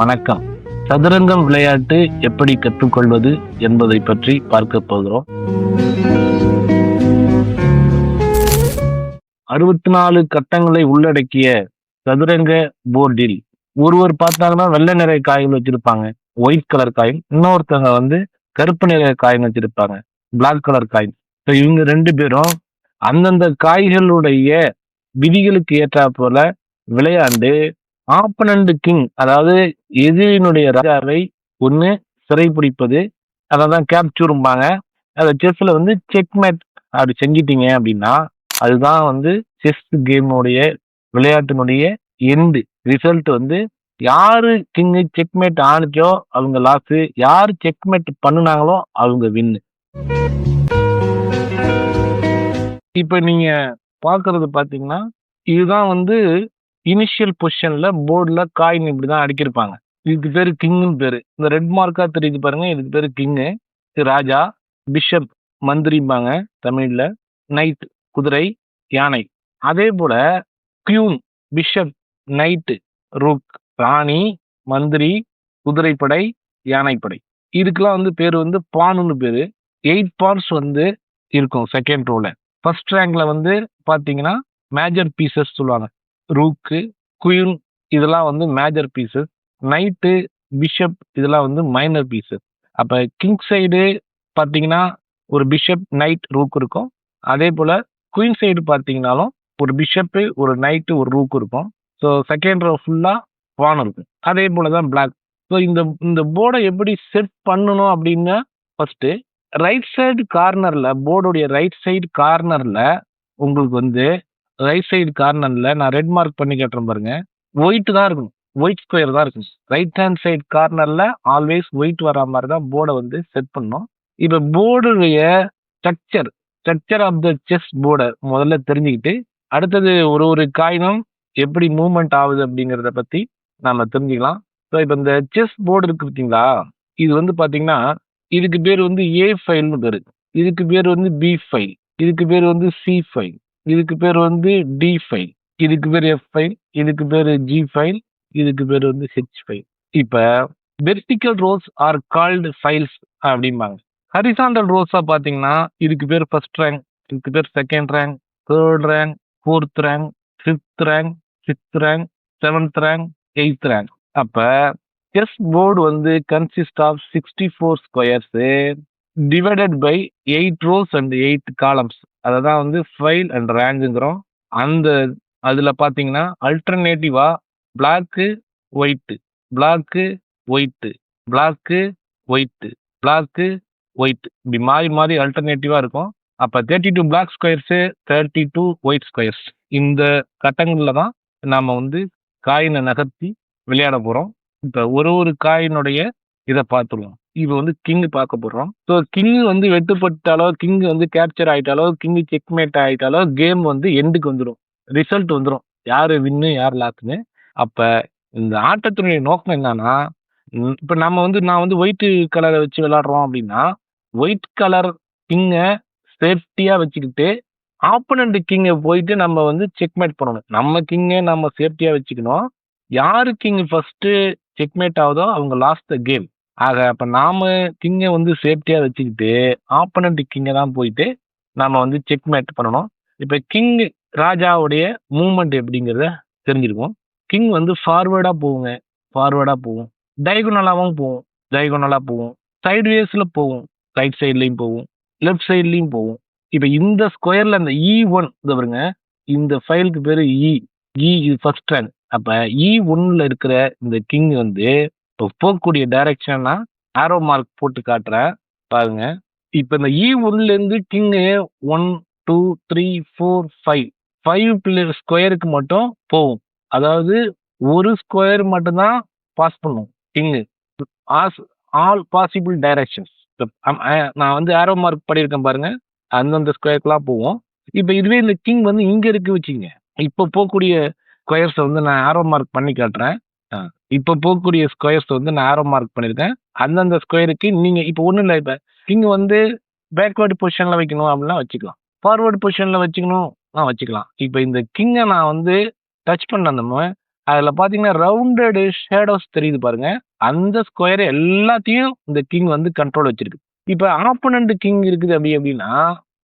வணக்கம். சதுரங்கம் விளையாட்டு எப்படி கற்றுக்கொள்வது என்பதை பற்றி பார்க்க போகிறோம். 64 கட்டங்களை உள்ளடக்கிய சதுரங்க போர்டில் ஒருவர் பார்த்தாங்கன்னா வெள்ளை நிற காயின் வச்சிருப்பாங்க, ஒயிட் கலர் காயின். இன்னொருத்தவங்க கருப்பு நிற காயின் வச்சிருப்பாங்க, பிளாக் கலர் காயின். இவங்க 2 பேரும் அந்தந்த காய்களுடைய விதிகளுக்கு ஏற்றா போல விளையாண்டு ஆப்பனண்ட் கிங், அதாவது எதிரினுடைய ராஜாவை ஒண்ணு சிறைப்பிடிப்பது, அதான் கேப்சூர்ம்பாங்க. அதை செஸ்ல செக்மேட் அப்படி செஞ்சிட்டீங்க அப்படின்னா அதுதான் செஸ் கேமுடைய விளையாட்டினுடைய எண்டு ரிசல்ட். யாரு கிங் செக்மேட் ஆனிச்சோ அவங்க லாஸ், யாரு செக்மேட் பண்ணுனாங்களோ அவங்க வின்னு. இப்ப நீங்க பாக்குறது பாத்தீங்கன்னா இதுதான் இனிஷியல் பொசிஷன்ல போர்டுல காயின் இப்படிதான் அடிக்கிருப்பாங்க. இதுக்கு பேரு கிங்னு பேரு. இந்த ரெட் மார்க்கா தெரியுது பாருங்க, இதுக்கு பேரு கிங்கு. இது ராஜா, பிஷப் மந்திரிம்பாங்க தமிழ்ல, நைட் குதிரை, யானை. அதே போல கியூன், பிஷப், நைட்டு, ரூக், ராணி, மந்திரி, குதிரைப்படை, யானைப்படை. இதுக்கெல்லாம் பேரு பானுன்னு பேரு. 8 பான்ஸ் இருக்கும் செகண்ட் ரோல. ஃபர்ஸ்ட் ரேங்க்ல பாத்தீங்கன்னா மேஜர் பீசஸ் சொல்லுவாங்க. ரூக்கு, குயின் இதெல்லாம் மேஜர் பீசஸ். நைட்டு, பிஷப் இதெல்லாம் மைனர் பீசஸ். அப்ப கிங் சைடு பாத்தீங்கன்னா ஒரு பிஷப், நைட், ரூக் இருக்கும். அதே போல குயின் சைடு பாத்தீங்கன்னாலும் ஒரு பிஷப், ஒரு நைட்டு, ஒரு ரூக் இருக்கும். ஸோ செகண்ட் ரோ ஃபுல்லா பான் இருக்கும். அதே போலதான் பிளாக். ஸோ இந்த போர்டை எப்படி செட் பண்ணணும் அப்படின்னா ஃபர்ஸ்ட் ரைட் சைடு கார்னர்ல, போர்டுடைய ரைட் சைடு கார்னர்ல உங்களுக்கு ரைட் சைடு கார்னர்ல நான் ரெட் மார்க் பண்ணி காட்டுறேன் பாருங்க, ஒயிட் தான் இருக்கும், ஒயிட் ஸ்கொயர் தான் இருக்கும். ரைட் ஹேண்ட் சைடு கார்னர்ல ஆல்வேஸ் ஒயிட் வர மாதிரி தான் போர்டை செட் பண்ணணும். இப்ப போர்டுடைய ஸ்ட்ரக்சர் ஆஃப் த செஸ் போர்டை முதல்ல தெரிஞ்சுக்கிட்டு அடுத்தது ஒரு காயினும் எப்படி மூவ்மெண்ட் ஆகுது அப்படிங்கிறத பத்தி நாம தெரிஞ்சுக்கலாம். ஸோ இப்போ இந்த செஸ் போர்டு இருக்கு பார்த்தீங்களா, இது பாத்தீங்கன்னா இதுக்கு பேர் ஏ ஃபைல்னு பேரு, இதுக்கு பேர் பி ஃபைல், இதுக்கு பேர் சி ஃபைல், இதுக்கு பேர் டி ஃபைல், இதுக்கு பேர் எஃப் ஃபைல், இதுக்கு பேர் ஜி ஃபைல், இதுக்கு பேர் ஹெச் ஃபைல். இப்ப vertical rows are called files அப்படிம்பாங்க. ஹரிசாண்டல் ரோஸா பாத்தீங்கன்னா இதுக்கு பேர் ஃபர்ஸ்ட் ரேங்க், இதுக்கு பேர் second rank, third rank, fourth rank, fifth rank, sixth rank, seventh rank, eighth rank. அப்ப chess board consist of 64 squares divided by 8 rows and 8 columns. அததான் file and ரேங்குங்கிறோம். அதுல பாத்தீங்கன்னா அல்டர்னேட்டிவா black, white, black, white, black, white, black, white, இப்படி மாறி மாறி அல்டர்னேட்டிவா இருக்கும். அப்ப 32 பிளாக் ஸ்கொயர்ஸ், 32 ஒயிட் ஸ்கொயர்ஸ். இந்த கட்டங்கள்ல தான் நாம காயினை நகர்த்தி விளையாட போறோம். இப்ப ஒரு காயினுடைய இதை பார்த்துருவோம். இது கிங் பார்க்க போறோம். ஸோ கிங் வெட்டுப்பட்டாலோ, கிங் கேப்சர் ஆயிட்டாலோ, கிங் செக்மேட் ஆயிட்டாலோ கேம் எண்டுக்கு வந்துடும், ரிசல்ட் வந்துடும், யாரு வின்னு யார் லாஸ்ன்னு. அப்ப இந்த ஆட்டத்தினுடைய நோக்கம் என்னன்னா, இப்ப நான் ஒயிட் கலரை வச்சு விளையாடுறோம் அப்படின்னா ஒயிட் கலர் கிங்க சேஃப்டியா வச்சுக்கிட்டு ஆப்பனண்ட் கிங்கை போயிட்டு நம்ம செக்மேட் பண்ணணும். நம்ம கிங்கை நம்ம சேஃப்டியா வச்சுக்கணும். யாரு கிங் ஃபர்ஸ்ட் செக்மேட் ஆகுதோ அவங்க லாஸ்ட் த கேம். ஆக அப்ப நாம கிங்கை சேஃப்டியா வச்சுக்கிட்டு ஆப்பனண்ட் கிங்கை தான் போயிட்டு நாம செக்மேட் பண்ணணும். இப்ப கிங் ராஜாவுடைய மூவ்மெண்ட் எப்படிங்கிறத தெரிஞ்சிருக்கும். கிங் ஃபார்வேர்டா போகுங்க, ஃபார்வேர்டா போகும், டைகோனலாவும் போகும், டைகோனலா போகும், சைட்வேஸ்ல போகும், ரைட் சைட்லயும் போகும், லெஃப்ட் சைட்லயும் போகும். இப்ப இந்த ஸ்கொயர்ல அந்த E1 பாருங்க, இந்த ஃபைலுக்கு பேரு இது ஃபர்ஸ்ட் ரேங்க். அப்ப E1ல இருக்கிற இந்த கிங் இப்போ போகக்கூடிய டைரக்ஷன்னா ஆரோ மார்க் போட்டு காட்டுறேன் பாருங்க. இப்ப இந்த E1ல இருந்து கிங் 1 2 3 4 5 ஸ்கொயருக்கு மட்டும் போகும். அதாவது ஒரு ஸ்கொயர் மட்டும்தான் பாஸ் பண்ணும் கிங், ஆல் பாசிபிள் டைரக்ஷன்ஸ். நான் ஆரோ மார்க் பண்ணியிருக்கேன் பாருங்க, அந்தந்த ஸ்கொயருக்குலாம் போவோம். இப்ப இதுவே இந்த கிங் இங்க இருக்கு வச்சுங்க, இப்ப போகக்கூடிய ஸ்கொயர்ஸ் நான் ஆரோ மார்க் பண்ணி காட்டுறேன். இப்ப போகக்கூடிய ஸ்கொயர்ஸ் நான் ஆரோ மார்க் பண்ணிருக்கேன். அந்தந்த ஸ்கொயருக்கு நீங்க இப்ப ஒண்ணும் இல்லை, இப்ப கிங் பேக்வேர்டு பொசிஷன்ல வைக்கணும் அப்படின்னா வச்சுக்கலாம், ஃபார்வர்டு பொசிஷன்ல வச்சுக்கணும் வச்சுக்கலாம். இப்ப இந்த கிங்கை நான் டச் பண்ண அதுல பாத்தீங்கன்னா ரவுண்டடு ஷேடோஸ் தெரியுது பாருங்க. அந்த ஸ்கொயர் எல்லாத்தையும் இந்த கிங் வந்து கண்ட்ரோல் வச்சிருக்கு. இப்ப ஆப்போனன்ட் கிங் இருக்குது அப்படின்னா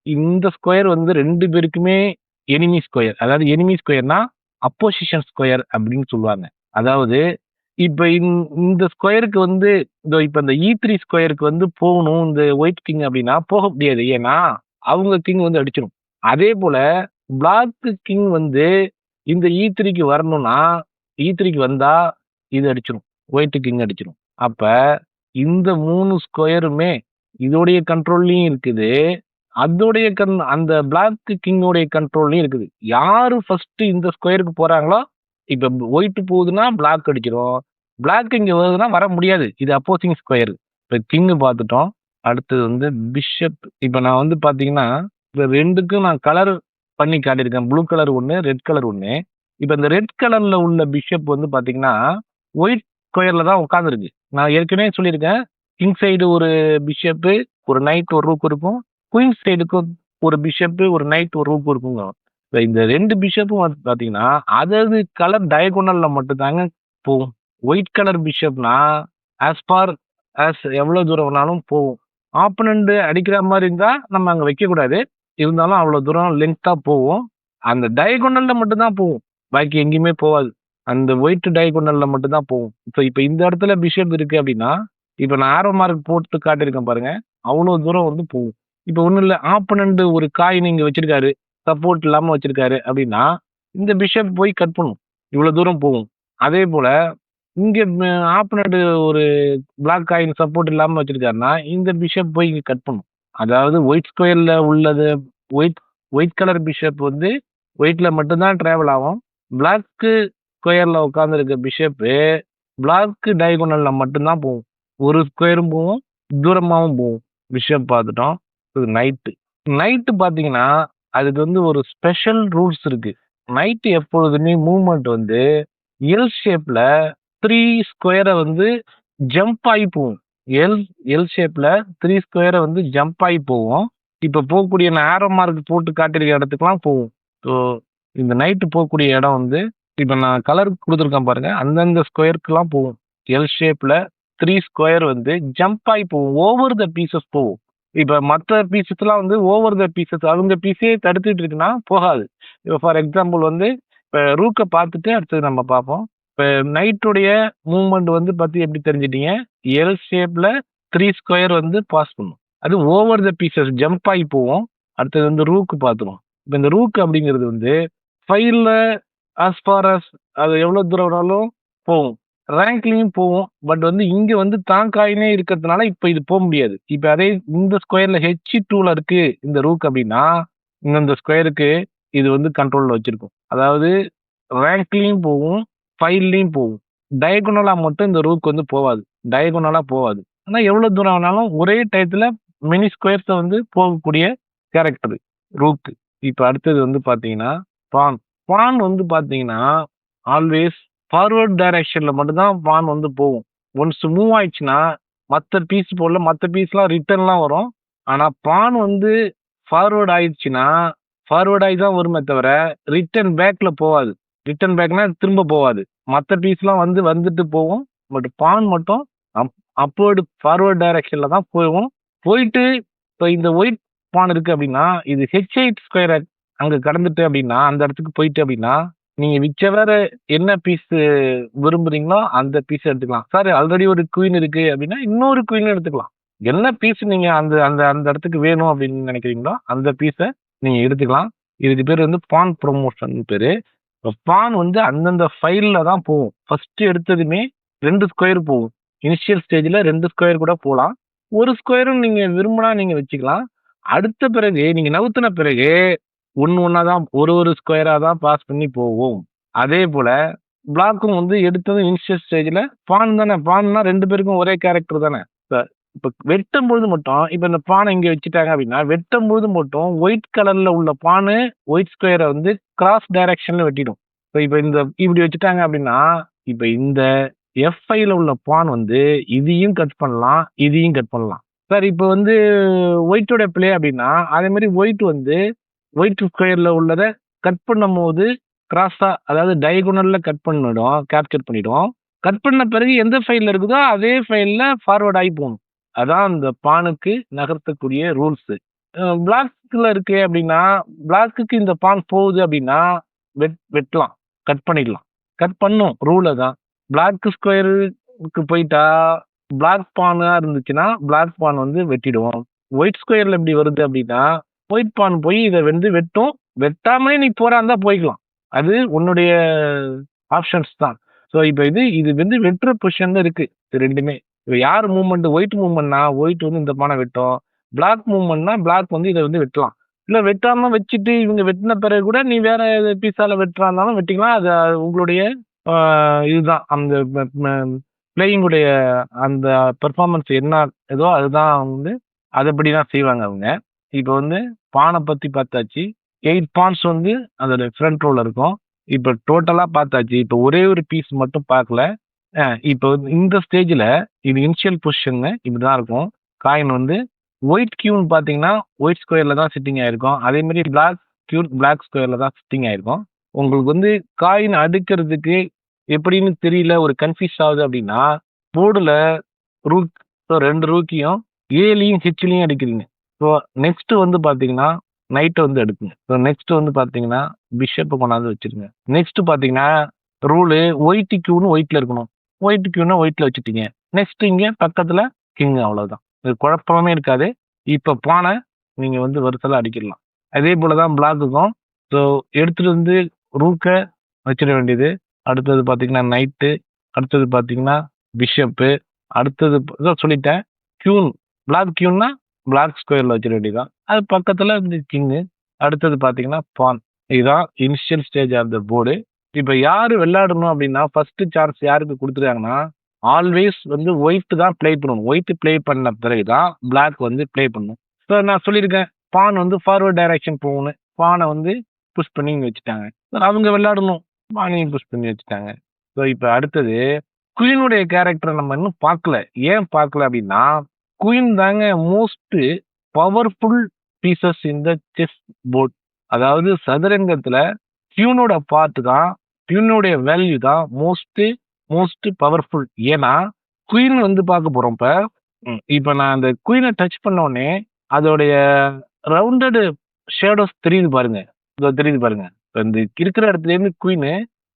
இந்த ஸ்கொயர் வந்து 2 பேருக்குமே எனிமி ஸ்கொயர். அதாவது எனிமி ஸ்கொயர்னா அப்போசிஷன் ஸ்கொயர் அப்படின்னு சொல்லுவாங்க. அதாவது இப்ப இந்த ஸ்கொயருக்கு வந்து இப்ப இந்த E3 ஸ்கொயருக்கு வந்து போகணும் இந்த ஒயிட் கிங் அப்படின்னா போக முடியாது. ஏன்னா அவங்க கிங் வந்து அடிச்சிடும். அதே போல பிளாக் கிங் வந்து இந்த E3க்கு வரணும்னா E3க்கு வந்தா இது அடிச்சிடும். ஒயிட் கிங் அடிச்சிடும். அப்ப இந்த 3 ஸ்கொயருமே இதோடைய கண்ட்ரோல்லயும் இருக்குது. அதோடைய அந்த பிளாக் கிங்கோடைய கண்ட்ரோல்லயும் இருக்குது. யாரு ஃபர்ஸ்ட் இந்த ஸ்கொயருக்கு போறாங்களோ இப்ப ஒயிட் போகுதுன்னா பிளாக் அடிச்சிடும். பிளாக் இங்க வருதுன்னா வர முடியாது. இது அப்போசிங் ஸ்கொயர். இப்ப கிங் பார்த்துட்டோம். அடுத்தது வந்து பிஷப். இப்ப நான் வந்து பாத்தீங்கன்னா இந்த ரெண்டுக்கும் நான் கலர் பண்ணி காட்டியிருக்கேன். ப்ளூ கலர் ஒன்று, ரெட் கலர் ஒன்று. இப்ப இந்த ரெட் கலர்ல உள்ள பிஷப் வந்து பாத்தீங்கன்னா ஒயிட் ஸ்கொயர்ல தான் உட்காந்துருக்கு. நான் ஏற்கனவே சொல்லியிருக்கேன். கிங் சைடு ஒரு பிஷப்பு, ஒரு நைட், ஒரு ரூக் இருக்கும். குயின் சைடுக்கு ஒரு பிஷப்பு, ஒரு நைட், ஒரு ரூக் இருக்குங்க. இந்த 2 பிஷப்பும் வந்து பாத்தீங்கன்னா அதாவது கலர் டயகோனல்ல மட்டும் தாங்க போகும். ஒயிட் கலர் பிஷப்னா ஆஸ் ஃபார் ஆஸ் எவ்வளவு தூரம் வேணாலும் போகும். ஆப்பனண்ட் அடிக்கிற மாதிரி இருந்தா நம்ம அங்க வைக்க கூடாது. இருந்தாலும் அவ்வளவு தூரம் லென்த்தா போகும். அந்த டயகோனல்ல மட்டும் தான் போகும். பாக்கி எங்கேயுமே போகாது. அந்த ஒயிட் டயகோனல்ல மட்டும் தான் போகும். இப்ப இந்த இடத்துல பிஷப் இருக்கு அப்படின்னா இப்ப நான் ஆரோ மார்க் போட்டு காட்டியிருக்கேன் பாருங்க. அவ்வளவு தூரம் வந்து போகும். இப்ப ஒண்ணும் இல்ல, ஆப்பனண்ட் ஒரு காயின் இங்க வச்சிருக்காரு, சப்போர்ட் இல்லாம வச்சிருக்காரு அப்படின்னா இந்த பிஷப் போய் கட் பண்ணும். இவ்வளவு தூரம் போகும். அதே போல இங்க ஆப்பனண்ட் ஒரு பிளாக் காயின் சப்போர்ட் இல்லாம வச்சிருக்காருன்னா இந்த பிஷப் போய் இங்க கட் பண்ணும். அதாவது ஒயிட் ஸ்கொயர்ல உள்ளது ஒயிட் ஒயிட் கலர் பிஷப் வந்து ஒயிட்ல மட்டும்தான் டிராவல் ஆகும். பிளாக் ஸ்கொயர்ல உட்கார்ந்து இருக்க பிஷப்பு பிளாக் டயகோனல்ல மட்டும்தான் போகும். ஒரு ஸ்கொயரும் போகும், தூரமாவும் போகும். பிஷப் பார்த்துட்டோம். இது நைட்டு. நைட்டு பார்த்தீங்கன்னா அதுக்கு வந்து ஒரு ஸ்பெஷல் ரூல்ஸ் இருக்கு. நைட்டு எப்பொழுதுமே மூவ்மெண்ட் வந்து எல் ஷேப்ல 3 ஸ்கொயரை வந்து ஜம்ப் ஆகி போகும். எல் எல் ஷேப்ல 3 ஸ்கொயரை வந்து ஜம்ப் ஆகி போகும். இப்ப போகக்கூடிய நான் ஆரோ மார்க் போட்டு காட்டியிருக்க இடத்துக்குலாம் போகும். ஸோ இந்த நைட்டு போகக்கூடிய இடம் வந்து இப்ப நான் கலர் கொடுத்துருக்கேன் பாருங்க. அந்தந்த ஸ்கொயருக்குலாம் போகும். எல் ஷேப்ல 3 ஸ்கொயர் வந்து ஜம்ப் ஆகி போகும். ஓவர் த பீசஸ் போகும். இப்ப மற்ற பீசஸ்லாம் வந்து ஓவர் த பீசஸ் அவங்க பீஸே தடுத்துட்டு இருக்குன்னா போகாது. இப்போ ஃபார் எக்ஸாம்பிள் வந்து இப்போ ரூக்கை பார்த்துட்டு அடுத்தது நம்ம பார்ப்போம். இப்போ நைட்டுடைய மூவ்மெண்ட் வந்து பத்தி எப்படி தெரிஞ்சிட்டீங்க? எல் ஷேப்ல 3 ஸ்கொயர் வந்து பாஸ் பண்ணும். அது ஓவர் த பீசஸ் ஜம்ப் ஆகி போகும். அடுத்தது வந்து ரூக்கு பார்த்துருவோம். இப்போ இந்த ரூக் அப்படிங்கிறது வந்து ஃபைல்ல ஆஸ் ஃபார் அஸ் அது எவ்வளவு தூரம் வேணாலும் போகும். ரேங்க்லயும் போகும். பட் வந்து இங்க வந்து தான் காயினே இருக்கிறதுனால இப்ப இது போக முடியாது. இப்ப அதே இந்த ஸ்கொயர்ல H2ல இருக்கு இந்த ரூக் அப்படின்னா இந்த ஸ்கொயருக்கு இது வந்து கண்ட்ரோல்ல வச்சிருக்கும். அதாவது ரேங்க்லயும் போகும், ஃபைல்லையும் போகும். டயகோனலா மட்டும் இந்த ரூக் வந்து போகாது. டயகோனலா போகாது. ஆனா எவ்வளவு தூரம் வேணாலும் ஒரே டயத்துல மினி ஸ்கொயர்ஸை வந்து போகக்கூடிய கேரக்டர் ரூக். இப்ப அடுத்தது வந்து பாத்தீங்கன்னா பான். பான் வந்து பாத்தீங்கன்னா ஆல்வேஸ் ஃபார்வர்ட் டைரக்ஷன்ல மட்டும்தான் பான் வந்து போகும். ஒன்ஸ் மூவ் ஆயிடுச்சுன்னா மற்ற பீஸ் போல மற்ற பீஸ்லாம் ரிட்டர்ன்லாம் வரும். ஆனா பான் வந்து ஃபார்வர்ட் ஆயிடுச்சுன்னா ஃபார்வர்ட் ஆகி தான் வருமே தவிர ரிட்டர்ன் பேக்ல போகாது. ரிட்டர்ன் பேக்னா திரும்ப போகாது. மற்ற பீஸ்லாம் வந்து வந்துட்டு போகும். பட் பான் மட்டும் அப்வர்டு ஃபார்வர்ட் டைரக்ஷன்ல தான் போகும். போயிட்டு இப்போ இந்த ஒயிட் பான் இருக்கு அப்படின்னா இது H8 ஸ்கொயர் அங்க கடந்துட்டு அப்படின்னா அந்த இடத்துக்கு போயிட்டு அப்படின்னா நீங்க விச்சவர் என்ன பீஸ் விரும்புறீங்களோ அந்த பீஸ் எடுத்துக்கலாம். சார் ஆல்ரெடி ஒரு குயின் இருக்கு அப்படின்னா இன்னொரு குயின் எடுத்துக்கலாம். என்ன பீஸ் நீங்க அந்த அந்த அந்த இடத்துக்கு வேணும் அப்படின்னு நினைக்கிறீங்களோ அந்த பீஸை நீங்க எடுத்துக்கலாம். இதுக்கு பேர் வந்து பான் ப்ரொமோஷன் பேரு. பான் வந்து அந்தந்த ஃபைல்ல தான் போகும். ஃபர்ஸ்ட் எடுத்ததுமே 2 ஸ்கொயர் போகும். இனிஷியல் ஸ்டேஜ்ல 2 ஸ்கொயர் கூட போகலாம். ஒரு ஸ்கொயரும் நீங்க விரும்பினா நீங்க வச்சுக்கலாம். அடுத்த பிறகு நீங்க நவுத்தின பிறகு ஒன்னா தான் ஒரு ஸ்கொயரா தான் பாஸ் பண்ணி போகும். அதே போல பிளாக்கும் வந்து எடுத்ததும் இனிஷியல் ஸ்டேஜ்ல பான் தானே. பான்னா 2 பேருக்கும் ஒரே கேரக்டர் தானே. இப்ப வெட்டும் பொழுது மட்டும் இப்ப இந்த பானை இங்க வச்சுட்டாங்க அப்படின்னா வெட்டும் பொழுது மட்டும் ஒயிட் கலர்ல உள்ள பானு ஒயிட் ஸ்கொயரை வந்து கிராஸ் டைரக்ஷன்ல வெட்டிடும். இப்ப இந்த இப்படி வச்சுட்டாங்க அப்படின்னா இப்ப இந்த F5ல உள்ள பான் வந்து இதையும் கட் பண்ணலாம், இதையும் கட் பண்ணலாம். சார் இப்ப வந்து ஒயிட்டோட பிளே அப்படின்னா அதே மாதிரி ஒயிட் வந்து ஒயிட் ஸ்கொயர்ல உள்ளதை கட் பண்ணும் போது கிராஸா அதாவது டயகோனல்ல கட் பண்ணிடும், கேப்சர் பண்ணிடும். கட் பண்ண பிறகு எந்த ஃபைல்ல இருக்குதோ அதே ஃபைல்ல ஃபார்வர்ட் ஆகி போகணும். அதான் அந்த பானுக்கு நகர்த்தக்கூடிய ரூல்ஸ். பிளாக்ல இருக்கு அப்படின்னா, பிளாக்குக்கு இந்த பான் போகுது அப்படின்னா வெட்டலாம், கட் பண்ணிடலாம். கட் பண்ணும் ரூல் தான். பிளாக் ஸ்கொயருக்கு போயிட்டா பிளாக் பானா இருந்துச்சுன்னா பிளாக் பான் வந்து வெட்டிடுவோம். ஒயிட் ஸ்கொயர்ல எப்படி வருது அப்படின்னா ஒயிட் பான் போய் இதை வந்து வெட்டும். வெட்டாமலே நீ போறா இருந்தா போய்க்கலாம். அது உன்னுடைய ஆப்ஷன்ஸ் தான். ஸோ இப்போ இது வந்து வெட்டுற பொசிஷன்ல இருக்கு இது ரெண்டுமே. இப்போ யார் மூவ்மெண்ட் ஒயிட் மூவ்மெண்ட்னா ஒயிட் வந்து இந்த பானை வெட்டும். பிளாக் மூவ்மெண்ட்னா பிளாக் வந்து இதை வந்து வெட்டலாம். இல்லை வெட்டாம வச்சுட்டு இவங்க வெட்டின பிறகு கூட நீ வேற பீஸால வெட்டுறா இருந்தாலும் வெட்டிக்கலாம். அது உங்களுடைய இதுதான் அந்த பிளேயிங்குடைய அந்த பெர்ஃபார்மன்ஸ் என்ன ஏதோ அதுதான் வந்து அதுபடி தான் செய்வாங்க அவங்க. இப்போ வந்து பானை பற்றி பார்த்தாச்சு. 8 பான்ஸ் வந்து அதோட ஃப்ரண்ட் ரோல இருக்கும். இப்போ டோட்டலாக பார்த்தாச்சு. இப்போ ஒரே ஒரு பீஸ் மட்டும் பார்க்கல. இப்போ இந்த ஸ்டேஜில் இது இனிஷியல் பொசிஷன் இப்படி தான் இருக்கும். காயின் வந்து ஒயிட் கியூன்னு பார்த்தீங்கன்னா ஒயிட் ஸ்கொயரில் தான் சிட்டிங் ஆயிருக்கும். அதே மாதிரி பிளாக் கியூன் பிளாக் ஸ்கொயரில் தான் சிட்டிங் ஆயிருக்கும். உங்களுக்கு வந்து காயின் அடுக்கிறதுக்கு எப்படின்னு தெரியல, ஒரு கன்ஃபியூஸ் ஆகுது அப்படின்னா போர்டில் ரூக் 2 ரூக்கையும் ஏலையும் ஹெச்லையும் அடிக்கிறீங்க. ஸோ நெக்ஸ்ட் வந்து பார்த்தீங்கன்னா நைட்டை வந்து எடுக்குங்க. ஸோ நெக்ஸ்ட் வந்து பார்த்தீங்கன்னா பிஷப்பை கொண்டாந்து வச்சிருங்க. நெக்ஸ்ட் பார்த்தீங்கன்னா ரூலு ஒயிட் கியூன்னு ஒயிட்ல இருக்கணும். ஒயிட் கியூன்னா ஒயிட்ல வச்சுட்டீங்க. நெக்ஸ்ட் இங்கே பக்கத்தில் கிங், அவ்வளோதான். இது குழப்பமே இருக்காது. இப்போ பானை நீங்கள் வந்து வரிசையில் அடிக்கிடலாம். அதே போல தான் பிளாக்குக்கும். ஸோ எடுத்துகிட்டு வந்து ரூக்கை வச்சிட வேண்டியது. அடுத்தது பார்த்தீங்கன்னா நைட்டு, அடுத்தது பார்த்தீங்கன்னா பிஷப்பு, அடுத்தது சொல்லிட்டேன் கியூன். பிளாக் கியூன்னா பிளாக் ஸ்கொயரில் வச்சிட வேண்டியதான். அது பக்கத்தில் இந்த கிங்கு, அடுத்தது பார்த்தீங்கன்னா பான். இதுதான் initial stage of the board. இப்போ யார் விளையாடணும் அப்படின்னா ஃபர்ஸ்ட் சான்ஸ் யாருக்கு கொடுத்துருக்காங்கன்னா ஆல்வேஸ் வந்து ஒயிட் தான் ப்ளே பண்ணணும். ஒயிட் ப்ளே பண்ண பிறகு தான் பிளாக் வந்து ப்ளே பண்ணணும். ஸோ நான் சொல்லியிருக்கேன் பான் வந்து ஃபார்வர்ட் டைரக்ஷன் போகணும். பானை வந்து புஷ் பண்ணி வச்சுட்டாங்க. அவங்க விளையாடணும், பானையும் புஷ் பண்ணி வச்சுட்டாங்க. ஸோ இப்போ அடுத்தது குயினுடைய கேரக்டரை நம்ம இன்னும் பார்க்கல. ஏன் பார்க்கல அப்படின்னா குயின் தாங்க most powerful pieces in the chess board. அதாவது சதுரங்கத்துல கியூனோட பார்ட் தான், கியூனோடைய வேல்யூ தான் மோஸ்ட் பவர்ஃபுல். ஏன்னா குயின் வந்து பார்க்க போறோம். இப்ப நான் அந்த குயினை டச் பண்ண உடனே அதோடைய ரவுண்டட் ஷேடோஸ் தெரியுது பாருங்க. தெரியுது பாருங்க. இந்த இருக்கிற இடத்துல இருந்து குயின்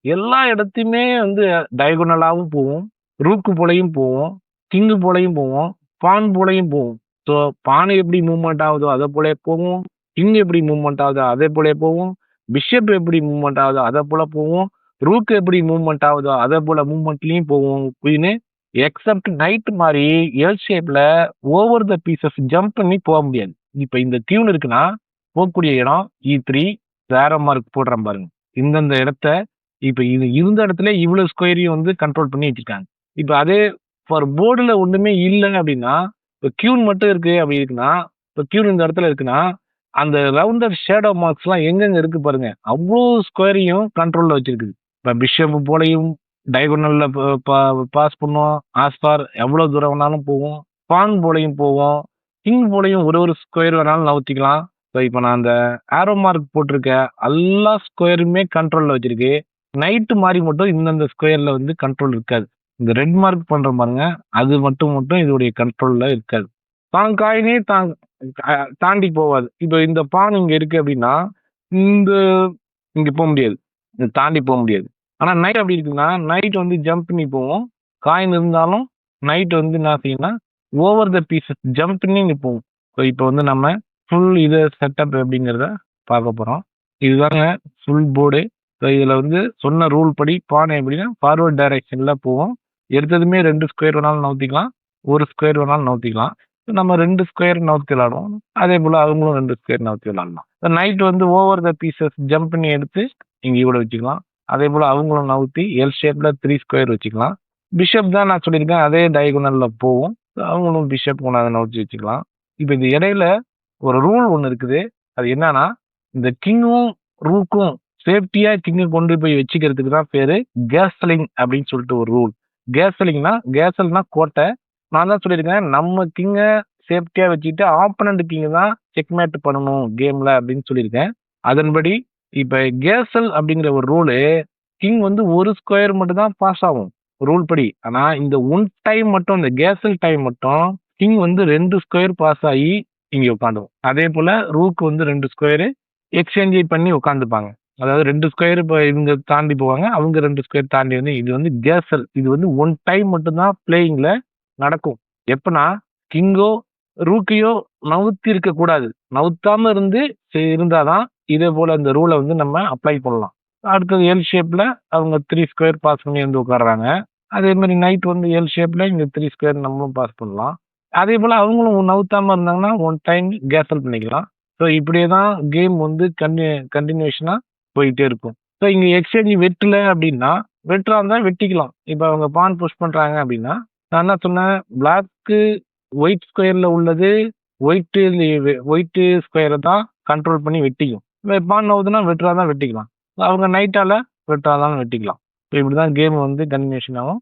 எல்லா இடத்தையுமே வந்து டயகோனலாவும் போவோம், ரூக்கு போலையும் போவோம், கிங்கு போலையும் போவோம், பான் போலையும் போவோம். ஸோ பானை எப்படி மூவ்மெண்ட் ஆகுதோ அதை போல போவோம், கிங் எப்படி மூவ்மெண்ட் ஆகுதோ அதே போல போவோம், பிஷப் எப்படி மூவ்மெண்ட் ஆகுதோ அதை போல போவோம், ரூக் எப்படி மூவ்மெண்ட் ஆகுதோ அதே போல மூவ்மெண்ட்லயும் போவோம் குயின். எக்ஸப்ட் நைட் மாதிரி எல் ஷேப்ல ஓவர் த பீசஸ் ஜம்ப் பண்ணி போக முடியாது. இப்ப இந்த கியூன் இருக்குன்னா போகக்கூடிய இடம் E3 வேற மார்க் போடுறேன் பாருங்க. இந்தந்த இடத்த இப்ப இது இருந்த இடத்துல இவ்வளவு ஸ்கொயரையும் வந்து கண்ட்ரோல் பண்ணி வச்சிருக்காங்க. இப்ப அதே ஃபார் போர்டுல ஒண்ணுமே இல்லை அப்படின்னா இப்போ கியூன் மட்டும் இருக்கு அப்படி இருக்குன்னா, இப்போ கியூன் இந்த இடத்துல இருக்குன்னா அந்த ரவுண்டர் ஷேடோ மார்க்ஸ் எல்லாம் எங்கெங்க இருக்கு பாருங்க. அவ்வளோ ஸ்கொயரையும் கண்ட்ரோல்ல வச்சிருக்குது. இப்போ பிஷப் போலையும் டயகோனல்ல பாஸ் பண்ணுவோம். ஆஸ்பார் எவ்வளவு தூரம் வேணாலும் போவோம். பான் போலையும் போவோம். கிங் போலையும் ஒரு ஸ்கொயர் வேணாலும் நவுத்திக்கலாம். ஸோ இப்போ நான் அந்த ஆரோ மார்க் போட்டிருக்க எல்லா ஸ்கொயருமே கண்ட்ரோல்ல வச்சிருக்கு. நைட்டு மாதிரி மட்டும் இந்தந்த ஸ்கொயர்ல வந்து கண்ட்ரோல் இருக்காது. இந்த ரெட் மார்க் பண்ற பாருங்க, அது மட்டும் இதோடைய கண்ட்ரோல்ல இருக்காது. தான் காயினே தாண்டி போவாது. இப்போ இந்த பான் இங்க இருக்கு அப்படின்னா இந்த இங்க போக முடியாது, தாண்டி போக முடியாது. ஆனா நைட் அப்படி இருக்குன்னா நைட் வந்து ஜம்ப் பண்ணி போவோம். காயின் இருந்தாலும் நைட் வந்து என்ன செய்யணும்னா ஓவர் த பீசஸ் ஜம்ப் பண்ணி இங்க போவோம். ஸோ இப்போ வந்து நம்ம ஃபுல் இதை செட்டப் எப்படிங்கிறத பார்க்க போறோம். இதுதாங்க ஃபுல் போர்டு. ஸோ இதுல வந்து சொன்ன ரூல் படி பானை எப்படின்னா ஃபார்வர்ட் டைரக்ஷன்ல போவோம். எடுத்ததுமே 2 ஸ்கொயர் வேணாலும் நவுத்திக்கலாம், 1 ஸ்கொயர் வேணாலும் நவுத்திக்கலாம். நம்ம 2 ஸ்கொயர் நவுத்தி விளாடுவோம். அதே போல அவங்களும் 2 ஸ்கொயர் நவுத்தி விளாடலாம். நைட் வந்து ஓவர் த பீசஸ் ஜம்ப் பண்ணி எடுத்து இங்கே கூட வச்சுக்கலாம். அதே போல அவங்களும் நவுத்தி எல் ஷேப்ல 3 ஸ்கொயர் வச்சுக்கலாம். பிஷப் தான் நான் சொல்லியிருக்கேன் அதே டயகோனல்ல போவோம். அவங்களும் பிஷப் கொண்டாந்து நவுத்தி வச்சுக்கலாம். இப்போ இந்த இடையில ஒரு ரூல் ஒன்று இருக்குது. அது என்னன்னா இந்த கிங்கும் ரூக்கும் சேஃப்டியா கிங்கை கொண்டு போய் வச்சுக்கிறதுக்கு தான் பேரு கேசலிங் அப்படின்னு சொல்லிட்டு ஒரு ரூல். கேசல்னா கோட்டை. நான் தான் சொல்லியிருக்கேன் நம்ம கிங்கை சேஃப்டியா வச்சுக்கிட்டு ஆப்பனண்ட் கிங் தான் செக்மேட் பண்ணணும் கேம்ல அப்படின்னு சொல்லியிருக்கேன். அதன்படி இப்ப கேசல் அப்படிங்கிற ஒரு ரூலு கிங் வந்து ஒரு ஸ்கொயர் மட்டும் தான் பாஸ் ஆகும் ரூல் படி. ஆனா இந்த ஒன் டைம் மட்டும் இந்த கேசல் டைம் மட்டும் கிங் வந்து 2 ஸ்கொயர் பாஸ் ஆகி இங்க உட்காந்துரும். அதே போல ரூக் வந்து 2 ஸ்கொயர் எக்ஸ்சேஞ்ச் பண்ணி உட்காந்துப்பாங்க. அதாவது 2 ஸ்கொயர் இப்போ இவங்க தாண்டி போவாங்க, அவங்க 2 ஸ்கொயர் தாண்டி வந்து இது வந்து கேசல். இது வந்து ஒன் டைம் மட்டும்தான் பிளேயிங்ல நடக்கும். எப்பனா கிங்கோ ரூக்கையோ நவுத்தி இருக்க கூடாது. நவுத்தாம இருந்தாதான் இதே போல இந்த ரூலை வந்து நம்ம அப்ளை பண்ணலாம். அடுத்தது எல் ஷேப்ல அவங்க 3 ஸ்கொயர் பாஸ் பண்ணி வந்து உட்கார்றாங்க. அதே மாதிரி நைட் வந்து எல் ஷேப்ல இங்க 3 ஸ்கொயர் நம்மளும் பாஸ் பண்ணலாம். அதே போல அவங்களும் நவுத்தாம இருந்தாங்கன்னா ஒன் டைம் கேசல் பண்ணிக்கலாம். ஸோ இப்படியே தான் கேம் வந்து கண்டினியூஷனா போயிட்டே இருக்கும். ஸோ இங்க எக்ஸ்சேஞ்ச் வெட்டல அப்படின்னா வெட்டுறா இருந்தா வெட்டிக்கலாம். இப்போ அவங்க பான் புஷ் பண்றாங்க அப்படின்னா நான் என்ன சொன்னேன், பிளாக்கு ஒயிட் ஸ்கொயர்ல உள்ளது ஒயிட் ஸ்கொயரை தான் கண்ட்ரோல் பண்ணி வெட்டிக்கும். பான் நவுதுன்னா வெட்டுறா தான் வெட்டிக்கலாம். அவங்க நைட்டால வெட்டாதான் வெட்டிக்கலாம். ஸோ இப்படிதான் கேம் வந்து கண்டினியூஷன் ஆகும்.